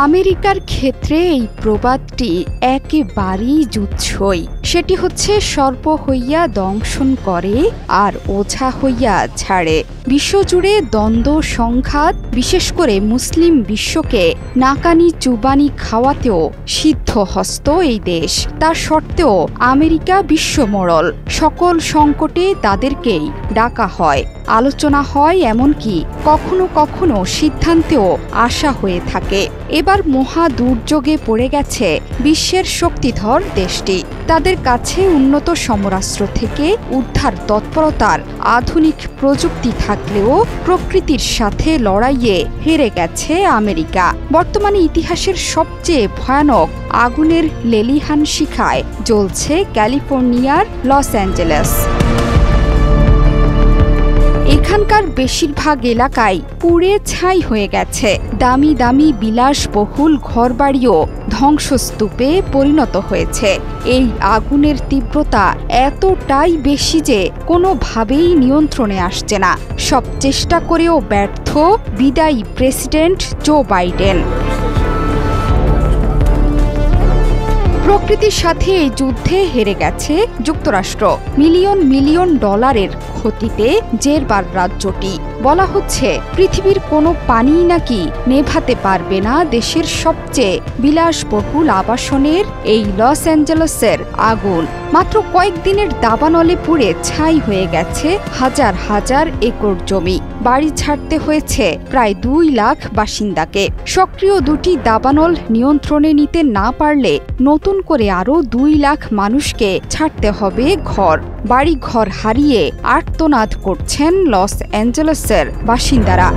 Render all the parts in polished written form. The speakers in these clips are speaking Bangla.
আমেরিকার ক্ষেত্রে এই প্রবাদটি একেবারেই যুচ্ছই। সেটি হচ্ছে সর্প হইয়া দংশন করে আর ওঝা হইয়া ছাড়ে। বিশ্বজুড়ে দ্বন্দ্ব সংঘাত, বিশেষ করে মুসলিম বিশ্বকে নাকানি চুবানি খাওয়াতেও সিদ্ধহস্ত এই দেশ। তার সত্ত্বেও আমেরিকা বিশ্বমোড়ল। সকল সংকটে তাদেরকেই ডাকা হয়, আলোচনা হয়, এমনকি কখনো কখনো সিদ্ধান্তেও আসা হয়ে থাকে। এবার মহা দুর্যোগে পড়ে গেছে বিশ্বের শক্তিধর দেশটি। তাদের কাছে উন্নত সমরাস্ত্র থেকে উদ্ধার তৎপরতার আধুনিক প্রযুক্তি থাকলেও প্রকৃতির সাথে লড়াইয়ে হেরে গেছে আমেরিকা। বর্তমানে ইতিহাসের সবচেয়ে ভয়ানক আগুনের লেলিহান শিখায় জ্বলছে ক্যালিফোর্নিয়ার লস অ্যাঞ্জেলেস। এখানকার বেশিরভাগ এলাকায় পুড়ে ছাই হয়ে গেছে। দামি দামি বিলাসবহুল ঘরবাড়িও ধ্বংসস্তূপে পরিণত হয়েছে। এই আগুনের তীব্রতা এতটাই বেশি যে কোনোভাবেই নিয়ন্ত্রণে আসছে না। সব চেষ্টা করেও ব্যর্থ বিদায়ী প্রেসিডেন্ট জো বাইডেন। প্রকৃতির সাথে এই যুদ্ধে হেরে গেছে যুক্তরাষ্ট্র। মিলিয়ন মিলিয়ন ডলারের ক্ষতিতে জেরবার রাজ্যটি। বলা হচ্ছে পৃথিবীর কোনো পানিই নাকি নেভাতে পারবে না দেশের সবচেয়ে বিলাসবহুল আবাসনের এই লস অ্যাঞ্জেলেসের আগুন। মাত্র কয়েকদিনের দাবানলে পুড়ে ছাই হয়ে গেছে হাজার হাজার একর জমি। বাড়ি ছাড়তে হয়েছে প্রায় 2 লাখ বাসিন্দাকে। সক্রিয় দুটি দাবানল নিয়ন্ত্রণে নিতে না পারলে নতুন করে আরও 2 লাখ মানুষকে ছাড়তে হবে ঘর। বাড়ি ঘর হারিয়ে আর্তনাদ করছেন লস অ্যাঞ্জেলেসের বাসিন্দারা।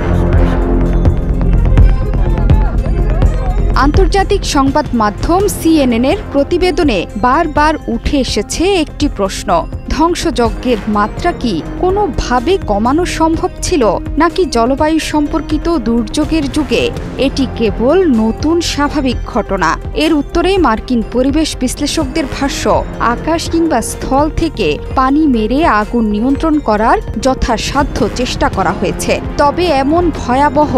আন্তর্জাতিক সংবাদ মাধ্যম সিএনএনের প্রতিবেদনে বারবার উঠে এসেছে একটি প্রশ্ন: ধ্বংসযজ্ঞের মাত্রা কি কোনোভাবে কমানো সম্ভব ছিল, নাকি জলবায়ু সম্পর্কিত দুর্যোগের যুগে এটি কেবল নতুন স্বাভাবিক ঘটনা? এর উত্তরে মার্কিন পরিবেশ বিশ্লেষকদের ভাষ্য, আকাশ কিংবা স্থল থেকে পানি মেরে আগুন নিয়ন্ত্রণ করার যথাসাধ্য চেষ্টা করা হয়েছে। তবে এমন ভয়াবহ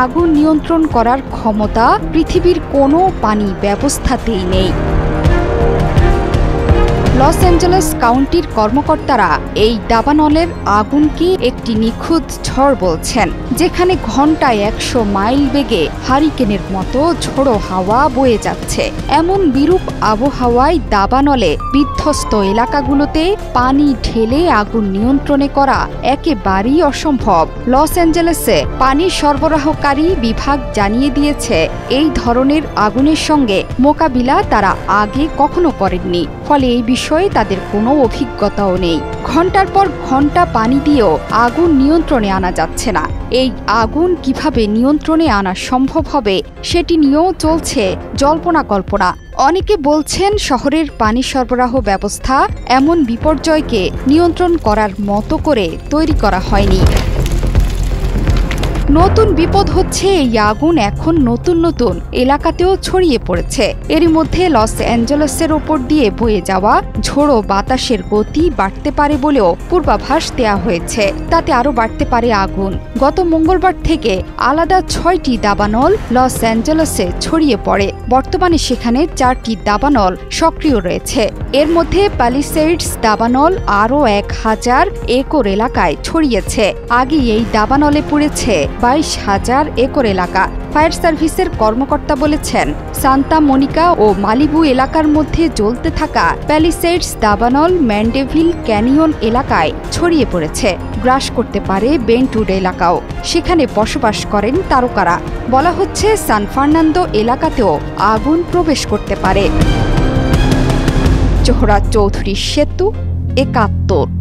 আগুন নিয়ন্ত্রণ করার ক্ষমতা পৃথিবীর কোনো পানি ব্যবস্থাতেই নেই। লস অ্যাঞ্জেলেস কাউন্টির কর্মকর্তারা এই দাবানলের আগুনকে একটি নিখুঁত ঝড় বলছেন, যেখানে ঘন্টায় 100 মাইল বেগে হারিকেনের মতো ঝোড়ো হাওয়া বয়ে যাচ্ছে। এমন বিরূপ আবহাওয়ায় দাবানলে বিধ্বস্ত এলাকাগুলোতে পানি ঢেলে আগুন নিয়ন্ত্রণে করা একেবারেই অসম্ভব। লস অ্যাঞ্জেলেসে পানি সরবরাহকারী বিভাগ জানিয়ে দিয়েছে, এই ধরনের আগুনের সঙ্গে মোকাবিলা তারা আগে কখনো করেননি। ফলে এই বিষয়ে তাদের কোনো অভিজ্ঞতাও নেই। ঘন্টার পর ঘন্টা পানি দিয়েও আগুন নিয়ন্ত্রণে আনা যাচ্ছে না। এই আগুন কিভাবে নিয়ন্ত্রণে আনা সম্ভব হবে সেটি নিয়েও চলছে জল্পনা কল্পনা। অনেকে বলছেন শহরের পানি সরবরাহ ব্যবস্থা এমন বিপর্যয়কে নিয়ন্ত্রণ করার মতো করে তৈরি করা হয়নি। নতুন বিপদ হচ্ছে এই আগুন এখন নতুন নতুন এলাকাতেও ছড়িয়ে পড়েছে। এরই মধ্যে লস অ্যাঞ্জেলেসের ওপর দিয়ে বয়ে যাওয়া ঝোড়ো বাতাসের গতি বাড়তে পারে বলেও পূর্বাভাস দেয়া হয়েছে। তাতে আরও বাড়তে পারে আগুন। গত মঙ্গলবার থেকে আলাদা 6টি দাবানল লস অ্যাঞ্জেলেসে ছড়িয়ে পড়ে। বর্তমানে সেখানে 4টি দাবানল সক্রিয় রয়েছে। এর মধ্যে প্যালিসেডস দাবানল আরও 1000 একর এলাকায় ছড়িয়েছে। আগে এই দাবানলে পুড়েছে 22,000 একর এলাকা। ফায়ার সার্ভিসের কর্মকর্তা বলেছেন, সান্তা মনিকা ও মালিবু এলাকার মধ্যে জ্বলতে থাকা প্যালিসেডস দাবানল ম্যান্ডেভিল ক্যানিয়ন এলাকায় ছড়িয়ে পড়েছে। গ্রাস করতে পারে বেন্টউড এলাকাও। সেখানে বসবাস করেন তারকারা। বলা হচ্ছে সান ফার্নান্দো এলাকাতেও আগুন প্রবেশ করতে পারে। জোহরা চৌধুরী সেতু, 71।